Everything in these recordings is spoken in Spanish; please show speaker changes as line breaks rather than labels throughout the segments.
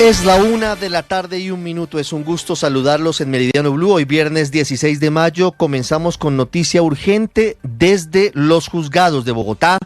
Es la 1:01 p.m. Es un gusto saludarlos en Meridiano Blue. Hoy viernes 16 de mayo comenzamos con noticia urgente desde los juzgados de Bogotá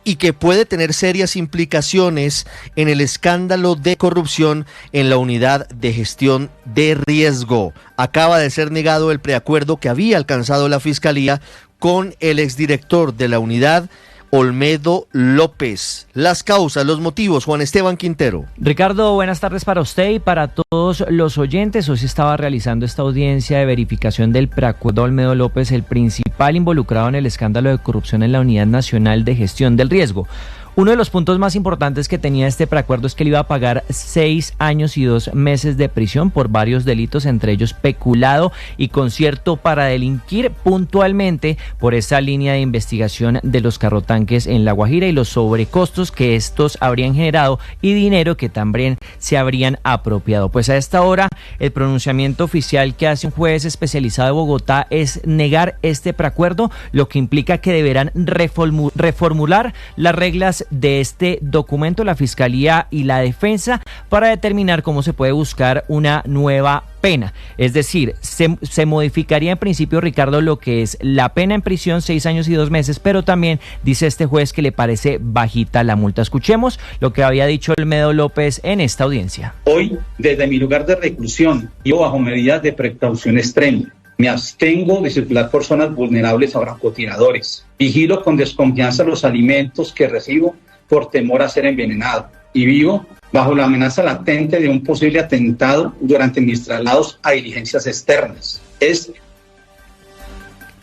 y que puede tener serias implicaciones en el escándalo de corrupción en la unidad de gestión de riesgo. Acaba de ser negado el preacuerdo que había alcanzado la Fiscalía con el exdirector de la unidad, Olmedo López. Las causas, los motivos, Juan Esteban Quintero.
Ricardo, buenas tardes para usted y para todos los oyentes. Hoy se estaba realizando esta audiencia de verificación del preacuerdo Olmedo López, el principal involucrado en el escándalo de corrupción en la Unidad Nacional de Gestión del Riesgo. Uno de los puntos más importantes que tenía este preacuerdo es que le iba a pagar 6 años y 2 meses de prisión por varios delitos, entre ellos peculado y concierto para delinquir, puntualmente por esa línea de investigación de los carrotanques en La Guajira y los sobrecostos que estos habrían generado y dinero que también se habrían apropiado. Pues a esta hora el pronunciamiento oficial que hace un juez especializado de Bogotá es negar este preacuerdo, lo que implica que deberán reformular las reglas de este documento, la Fiscalía y la Defensa, para determinar cómo se puede buscar una nueva pena. Es decir, se modificaría en principio, Ricardo, lo que es la pena en prisión, 6 años y 2 meses, pero también dice este juez que le parece bajita la multa. Escuchemos lo que había dicho Olmedo López en esta audiencia.
Hoy, desde mi lugar de reclusión, yo bajo medidas de precaución extrema. Me abstengo de circular por zonas vulnerables a francotiradores. Vigilo con desconfianza los alimentos que recibo por temor a ser envenenado. Y vivo bajo la amenaza latente de un posible atentado durante mis traslados a diligencias externas.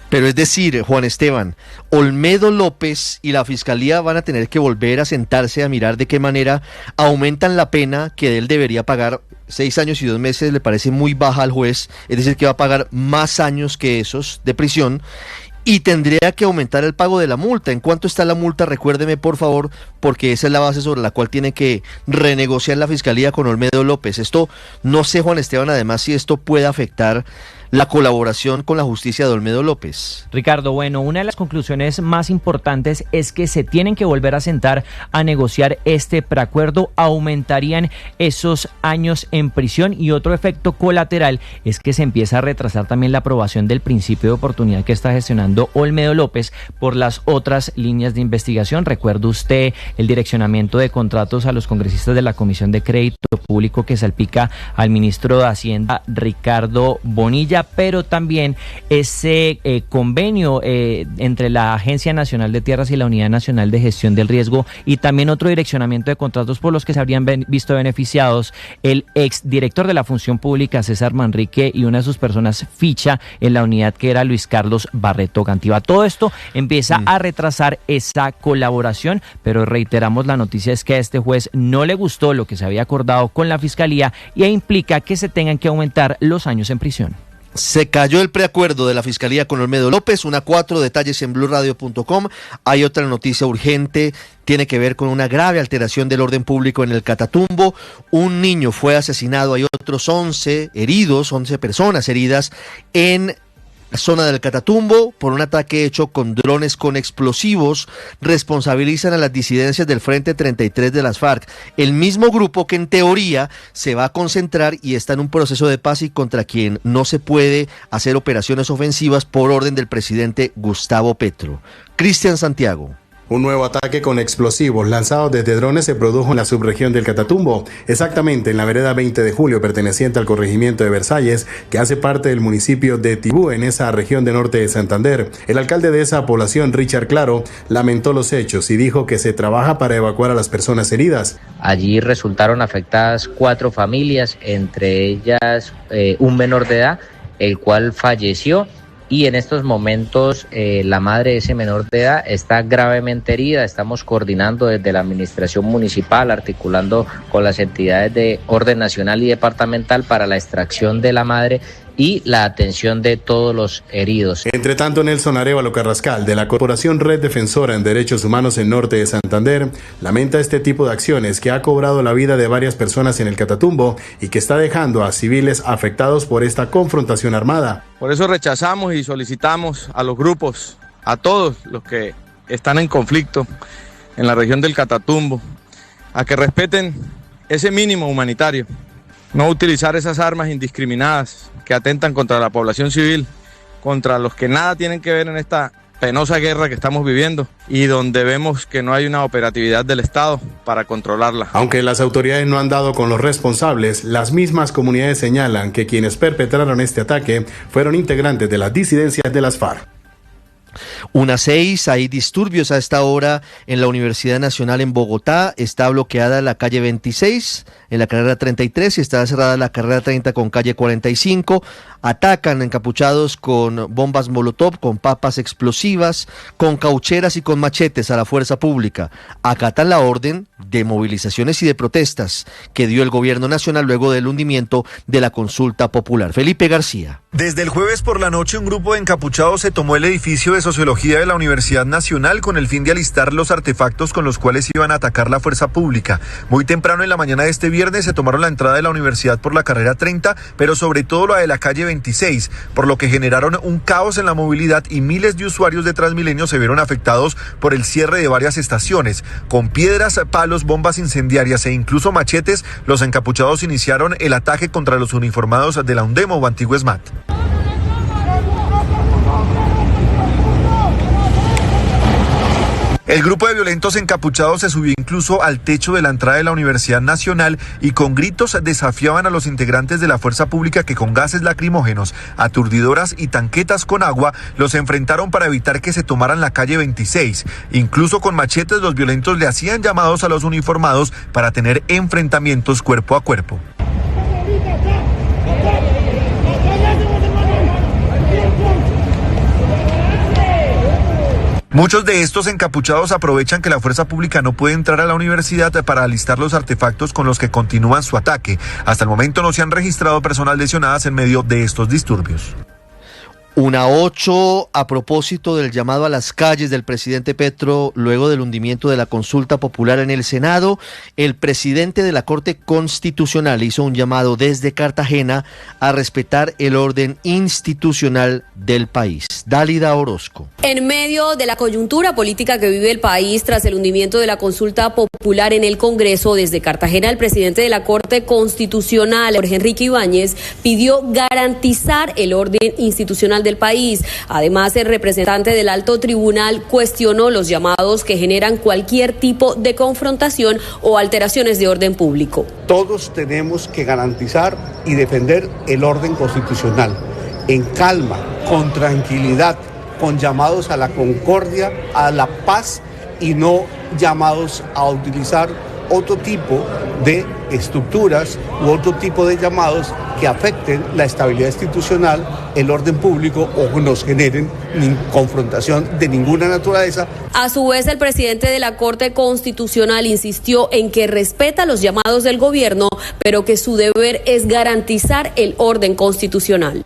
Pero es decir, Juan Esteban, Olmedo López y la Fiscalía van a tener que volver a sentarse a mirar de qué manera aumentan la pena que él debería pagar. 6 años y 2 meses le parece muy baja al juez, es decir, que va a pagar más años que esos de prisión y tendría que aumentar el pago de la multa. ¿En cuánto está la multa? Recuérdeme, por favor, porque esa es la base sobre la cual tiene que renegociar la Fiscalía con Olmedo López. Esto, no sé, Juan Esteban, además, si esto puede afectar la colaboración con la justicia de Olmedo López.
Ricardo, bueno, una de las conclusiones más importantes es que se tienen que volver a sentar a negociar este preacuerdo, aumentarían esos años en prisión, y otro efecto colateral es que se empieza a retrasar también la aprobación del principio de oportunidad que está gestionando Olmedo López por las otras líneas de investigación. Recuerda usted el direccionamiento de contratos a los congresistas de la Comisión de Crédito Público que salpica al ministro de Hacienda, Ricardo Bonilla, pero también ese convenio entre la Agencia Nacional de Tierras y la Unidad Nacional de Gestión del Riesgo, y también otro direccionamiento de contratos por los que se habrían visto beneficiados el exdirector de la Función Pública, César Manrique, y una de sus personas ficha en la unidad, que era Luis Carlos Barreto Gantiva. Todo esto empieza a retrasar esa colaboración, pero reiteramos, la noticia es que a este juez no le gustó lo que se había acordado con la Fiscalía y implica que se tengan que aumentar los años en prisión.
Se cayó el preacuerdo de la Fiscalía con Olmedo López, 1:04, detalles en blurradio.com. Hay otra noticia urgente, tiene que ver con una grave alteración del orden público en el Catatumbo. Un niño fue asesinado, hay otros 11 personas heridas en la zona del Catatumbo por un ataque hecho con drones con explosivos. Responsabilizan a las disidencias del Frente 33 de las FARC, el mismo grupo que en teoría se va a concentrar y está en un proceso de paz y contra quien no se puede hacer operaciones ofensivas por orden del presidente Gustavo Petro. Cristian Santiago.
Un nuevo ataque con explosivos lanzados desde drones se produjo en la subregión del Catatumbo, exactamente en la vereda 20 de julio, perteneciente al corregimiento de Versalles, que hace parte del municipio de Tibú, en esa región de norte de Santander. El alcalde de esa población, Richard Claro, lamentó los hechos y dijo que se trabaja para evacuar a las personas heridas.
Allí resultaron afectadas 4 familias, entre ellas un menor de edad, el cual falleció. Y en estos momentos la madre de ese menor de edad está gravemente herida. Estamos coordinando desde la administración municipal, articulando con las entidades de orden nacional y departamental para la extracción de la madre y la atención de todos los heridos.
Entre tanto, Nelson Arévalo Carrascal, de la Corporación Red Defensora en Derechos Humanos en Norte de Santander, lamenta este tipo de acciones que ha cobrado la vida de varias personas en el Catatumbo y que está dejando a civiles afectados por esta confrontación armada.
Por eso rechazamos y solicitamos a los grupos, a todos los que están en conflicto en la región del Catatumbo, a que respeten ese mínimo humanitario No utilizar esas armas indiscriminadas que atentan contra la población civil, contra los que nada tienen que ver en esta penosa guerra que estamos viviendo y donde vemos que no hay una operatividad del Estado para controlarla.
Aunque las autoridades no han dado con los responsables, las mismas comunidades señalan que quienes perpetraron este ataque fueron integrantes de las disidencias de las FARC.
1:06, hay disturbios a esta hora en la Universidad Nacional en Bogotá. Está bloqueada la calle 26 en la carrera 33 y está cerrada la carrera 30 con calle 45. Atacan encapuchados con bombas molotov, con papas explosivas, con caucheras y con machetes a la fuerza pública. Acatan la orden de movilizaciones y de protestas que dio el gobierno nacional luego del hundimiento de la consulta popular. Felipe García.
Desde el jueves por la noche, un grupo de encapuchados se tomó el edificio de Sociología de la Universidad Nacional con el fin de alistar los artefactos con los cuales iban a atacar la fuerza pública. Muy temprano en la mañana de este viernes se tomaron la entrada de la universidad por la carrera 30, pero sobre todo la de la calle 26, por lo que generaron un caos en la movilidad y miles de usuarios de Transmilenio se vieron afectados por el cierre de varias estaciones. Con piedras, palos, bombas incendiarias e incluso machetes, los encapuchados iniciaron el ataque contra los uniformados de la UNDEM o Antiguo SMAT. El grupo de violentos encapuchados se subió incluso al techo de la entrada de la Universidad Nacional y con gritos desafiaban a los integrantes de la fuerza pública que con gases lacrimógenos, aturdidoras y tanquetas con agua los enfrentaron para evitar que se tomaran la calle 26. Incluso con machetes los violentos le hacían llamados a los uniformados para tener enfrentamientos cuerpo a cuerpo. Muchos de estos encapuchados aprovechan que la fuerza pública no puede entrar a la universidad para alistar los artefactos con los que continúan su ataque. Hasta el momento no se han registrado personas lesionadas en medio de estos disturbios.
1:08, a propósito del llamado a las calles del presidente Petro luego del hundimiento de la consulta popular en el Senado, el presidente de la Corte Constitucional hizo un llamado desde Cartagena a respetar el orden institucional del país. Dálida Orozco.
En medio de la coyuntura política que vive el país tras el hundimiento de la consulta popular en el Congreso, desde Cartagena el presidente de la Corte Constitucional, Jorge Enrique Ibáñez, pidió garantizar el orden institucional del país. Además, el representante del Alto Tribunal cuestionó los llamados que generan cualquier tipo de confrontación o alteraciones de orden público.
Todos tenemos que garantizar y defender el orden constitucional en calma, con tranquilidad, con llamados a la concordia, a la paz y no llamados a utilizar otro tipo de estructuras u otro tipo de llamados que afecten la estabilidad institucional, el orden público o nos generen confrontación de ninguna naturaleza.
A su vez, el presidente de la Corte Constitucional insistió en que respeta los llamados del gobierno, pero que su deber es garantizar el orden constitucional.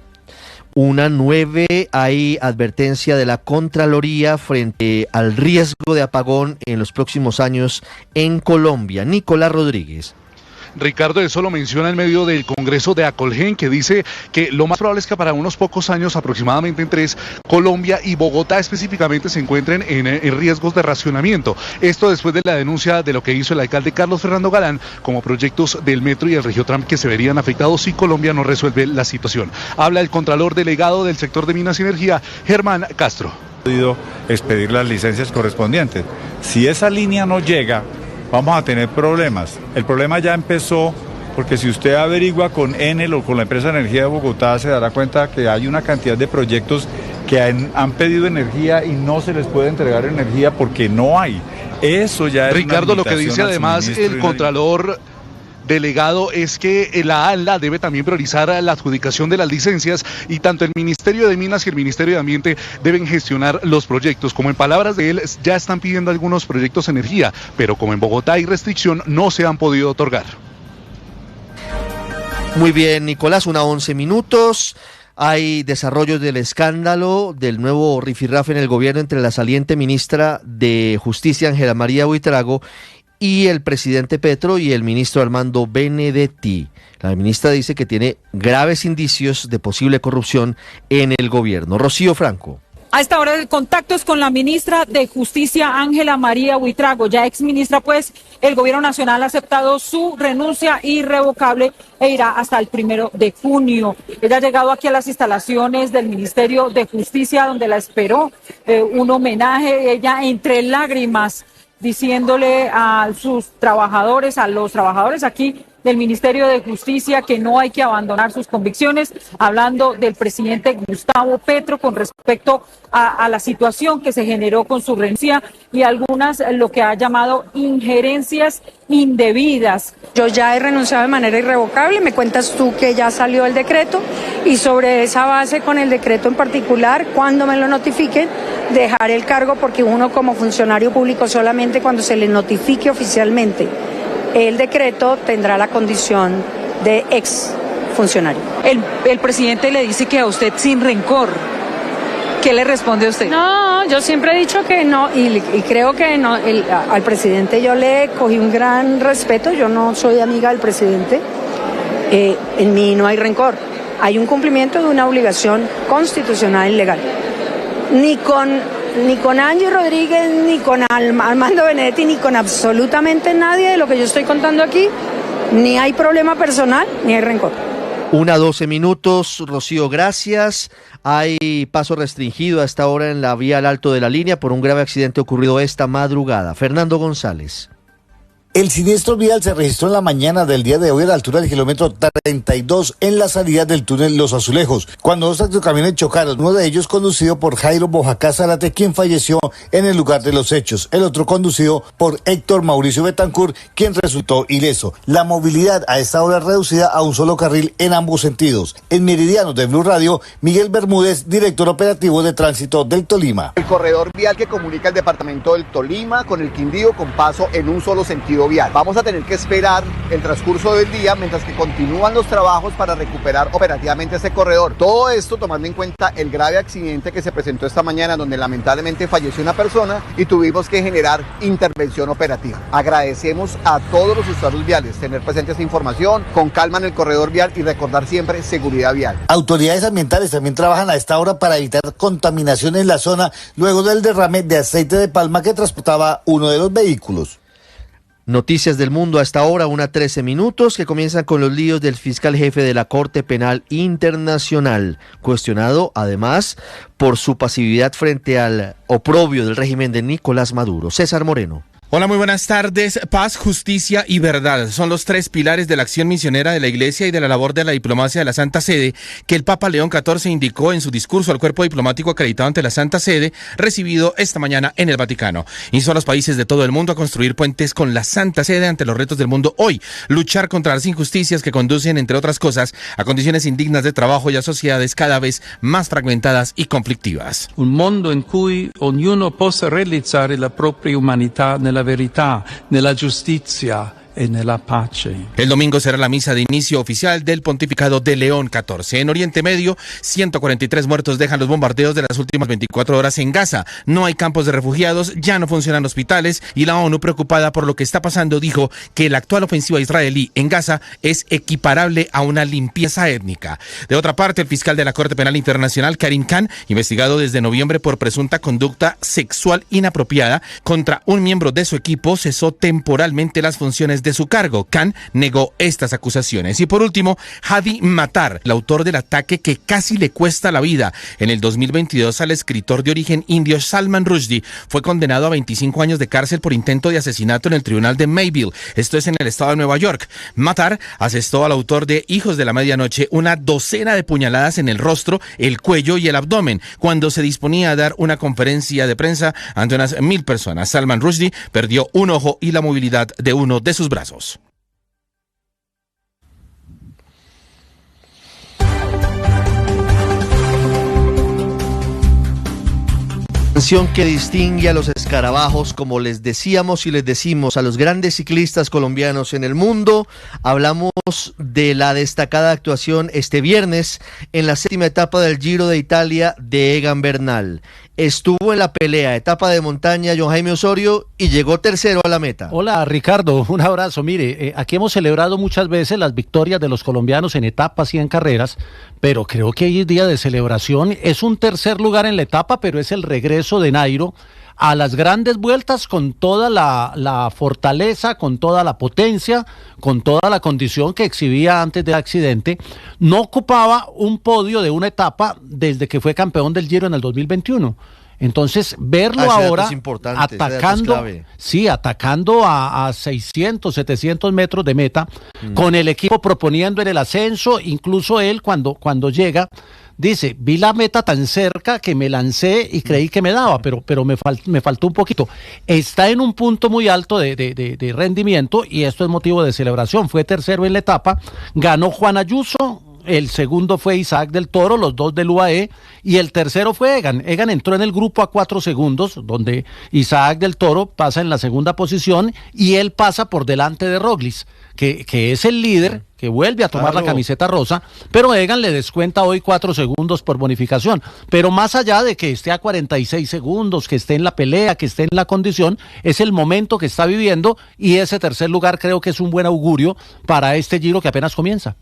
1:09, hay advertencia de la Contraloría frente al riesgo de apagón en los próximos años en Colombia. Nicolás Rodríguez.
Ricardo, eso lo menciona en medio del Congreso de Acolgen, que dice que lo más probable es que para unos pocos años, aproximadamente en 3, Colombia y Bogotá específicamente se encuentren en riesgos de racionamiento. Esto después de la denuncia de lo que hizo el alcalde Carlos Fernando Galán como proyectos del metro y el Regiotram que se verían afectados si Colombia no resuelve la situación. Habla el contralor delegado del sector de Minas y Energía, Germán Castro.
Podido expedir las licencias correspondientes. Si esa línea no llega, vamos a tener problemas. El problema ya empezó porque si usted averigua con Enel o con la empresa de energía de Bogotá se dará cuenta que hay una cantidad de proyectos que han pedido energía y no se les puede entregar energía porque no hay. Eso ya es
Ricardo, lo que dice además el contralor delegado es que la ANLA debe también priorizar la adjudicación de las licencias y tanto el Ministerio de Minas y el Ministerio de Ambiente deben gestionar los proyectos. Como en palabras de él, ya están pidiendo algunos proyectos de energía, pero como en Bogotá hay restricción, no se han podido otorgar.
Muy bien, Nicolás, 1:11. Hay desarrollos del escándalo del nuevo rifirrafe en el gobierno entre la saliente ministra de Justicia, Ángela María Buitrago, y el presidente Petro y el ministro Armando Benedetti. La ministra dice que tiene graves indicios de posible corrupción en el gobierno. Rocío Franco.
A esta hora el contacto es con la ministra de Justicia, Ángela María Buitrago. Ya exministra, pues, el gobierno nacional ha aceptado su renuncia irrevocable e irá hasta el 1 de junio. Ella ha llegado aquí a las instalaciones del Ministerio de Justicia, donde la esperó un homenaje, ella entre lágrimas, diciéndole a sus trabajadores, a los trabajadores aquí del Ministerio de Justicia, que no hay que abandonar sus convicciones, hablando del presidente Gustavo Petro con respecto a la situación que se generó con su renuncia y algunas, lo que ha llamado injerencias indebidas.
Yo ya he renunciado de manera irrevocable, me cuentas tú que ya salió el decreto y sobre esa base, con el decreto en particular, cuando me lo notifiquen, dejaré el cargo, porque uno como funcionario público solamente cuando se le notifique oficialmente el decreto tendrá la condición de ex funcionario.
El presidente le dice que a usted sin rencor. ¿Qué le responde a usted?
No, yo siempre he dicho que no, y creo que no. Al presidente yo le cogí un gran respeto, yo no soy amiga del presidente, en mí no hay rencor, hay un cumplimiento de una obligación constitucional y legal. Ni con Angie Rodríguez, ni con Armando Benedetti, ni con absolutamente nadie de lo que yo estoy contando aquí, ni hay problema personal, ni hay rencor.
1:12, Rocío, gracias. Hay paso restringido a esta hora en la vía al Alto de la Línea por un grave accidente ocurrido esta madrugada. Fernando González.
El siniestro vial se registró en la mañana del día de hoy a la altura del kilómetro 32 en la salida del túnel Los Azulejos, cuando dos tractocamiones chocaron, uno de ellos conducido por Jairo Bojacá Zárate, quien falleció en el lugar de los hechos, el otro conducido por Héctor Mauricio Betancourt, quien resultó ileso. La movilidad a esta hora es reducida a un solo carril en ambos sentidos. En Meridiano de Blue Radio, Miguel Bermúdez, director operativo de tránsito del Tolima.
El corredor vial que comunica el departamento del Tolima con el Quindío con paso en un solo sentido vial. Vamos a tener que esperar el transcurso del día mientras que continúan los trabajos para recuperar operativamente este corredor. Todo esto tomando en cuenta el grave accidente que se presentó esta mañana, donde lamentablemente falleció una persona y tuvimos que generar intervención operativa. Agradecemos a todos los usuarios viales tener presente esta información, con calma en el corredor vial y recordar siempre seguridad vial.
Autoridades ambientales también trabajan a esta hora para evitar contaminación en la zona luego del derrame de aceite de palma que transportaba uno de los vehículos.
Noticias del mundo a esta hora, 1:13, que comienzan con los líos del fiscal jefe de la Corte Penal Internacional, cuestionado además por su pasividad frente al oprobio del régimen de Nicolás Maduro. César Moreno.
Hola, muy buenas tardes. Paz, justicia y verdad son los tres pilares de la acción misionera de la Iglesia y de la labor de la diplomacia de la Santa Sede, que el Papa León XIV indicó en su discurso al cuerpo diplomático acreditado ante la Santa Sede, recibido esta mañana en el Vaticano. Instó a los países de todo el mundo a construir puentes con la Santa Sede ante los retos del mundo hoy, luchar contra las injusticias que conducen, entre otras cosas, a condiciones indignas de trabajo y a sociedades cada vez más fragmentadas y conflictivas.
Un mondo in cui ognuno possa realizzare la propria umanità nella verità, nella giustizia e nella pace.
El domingo será la misa de inicio oficial del pontificado de León XIV. En Oriente Medio, 143 muertos dejan los bombardeos de las últimas 24 horas en Gaza. No hay campos de refugiados, ya no funcionan hospitales y la ONU, preocupada por lo que está pasando, dijo que la actual ofensiva israelí en Gaza es equiparable a una limpieza étnica. De otra parte, el fiscal de la Corte Penal Internacional, Karim Khan, investigado desde noviembre por presunta conducta sexual inapropiada contra un miembro de su equipo, cesó temporalmente las funciones de su cargo. Khan negó estas acusaciones. Y por último, Hadi Matar, el autor del ataque que casi le cuesta la vida en el 2022 al escritor de origen indio Salman Rushdie, fue condenado a 25 años de cárcel por intento de asesinato en el tribunal de Mayville. Esto es en el estado de Nueva York. Matar asestó al autor de Hijos de la Medianoche una docena de puñaladas en el rostro, el cuello y el abdomen cuando se disponía a dar una conferencia de prensa ante unas 1000 personas. Salman Rushdie perdió un ojo y la movilidad de uno de sus brazos.
Canción que distingue a los escarabajos, como les decíamos y les decimos a los grandes ciclistas colombianos en el mundo. Hablamos de la destacada actuación este viernes en la 7ª etapa del Giro de Italia de Egan Bernal. estuvo en la pelea, etapa de montaña, John Jaime Osorio, y llegó tercero a la meta.
Hola Ricardo, un abrazo. Mire, aquí hemos celebrado muchas veces las victorias de los colombianos en etapas y en carreras, pero creo que hoy es día de celebración. Es un tercer lugar en la etapa, pero es el regreso de Nairo a las grandes vueltas con toda la fortaleza, con toda la potencia, con toda la condición que exhibía antes del accidente. No ocupaba un podio de una etapa desde que fue campeón del Giro en el 2021. Entonces, verlo ahora atacando a 600, 700 metros de meta, con el equipo proponiendo en el ascenso, incluso él cuando llega, dice, vi la meta tan cerca que me lancé y creí que me daba, pero me faltó un poquito. Está en un punto muy alto de rendimiento y esto es motivo de celebración. Fue tercero en la etapa, ganó Juan Ayuso, el segundo fue Isaac del Toro, los dos del UAE, y el tercero fue Egan. Egan entró en el grupo a 4 segundos, donde Isaac del Toro pasa en la segunda posición y él pasa por delante de Roglic, que es el líder, que vuelve a tomar la camiseta rosa, pero Egan le descuenta hoy 4 segundos por bonificación. Pero más allá de que esté a 46 segundos, que esté en la pelea, que esté en la condición, es el momento que está viviendo y ese tercer lugar creo que es un buen augurio para este Giro que apenas comienza.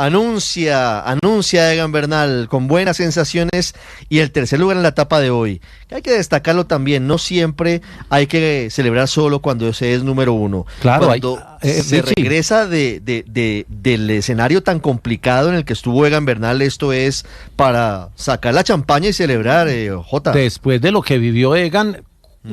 Anuncia Egan Bernal con buenas sensaciones y el tercer lugar en la etapa de hoy. Hay que destacarlo también, no siempre hay que celebrar solo cuando se es número uno.
Claro,
cuando se regresa del escenario tan complicado en el que estuvo Egan Bernal, esto es para sacar la champaña y celebrar, Jota.
Después de lo que vivió Egan,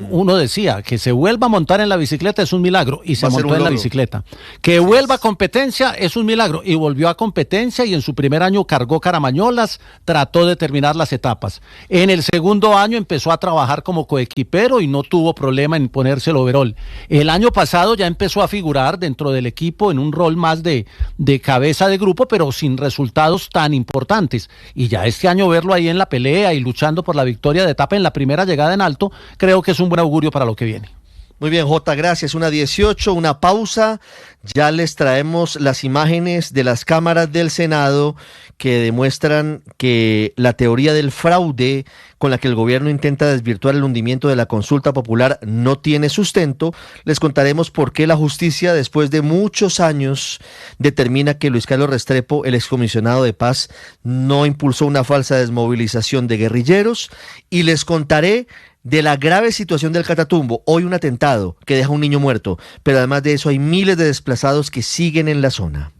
uno decía que se vuelva a montar en la bicicleta es un milagro y se montó en la bicicleta. Que vuelva a competencia es un milagro y volvió a competencia y en su primer año cargó caramañolas, trató de terminar las etapas. En el segundo año empezó a trabajar como coequipero y no tuvo problema en ponerse el overol. El año pasado ya empezó a figurar dentro del equipo en un rol más de cabeza de grupo, pero sin resultados tan importantes. Y ya este año verlo ahí en la pelea y luchando por la victoria de etapa en la primera llegada en alto, creo que es un buen augurio para lo que viene.
Muy bien, Jota, gracias. 1:18, una pausa. Ya les traemos las imágenes de las cámaras del Senado que demuestran que la teoría del fraude con la que el gobierno intenta desvirtuar el hundimiento de la consulta popular no tiene sustento. Les contaremos por qué la justicia, después de muchos años, determina que Luis Carlos Restrepo, el excomisionado de paz, no impulsó una falsa desmovilización de guerrilleros. Y les contaré de la grave situación del Catatumbo, hoy un atentado que deja un niño muerto, pero además de eso hay miles de desplazados que siguen en la zona.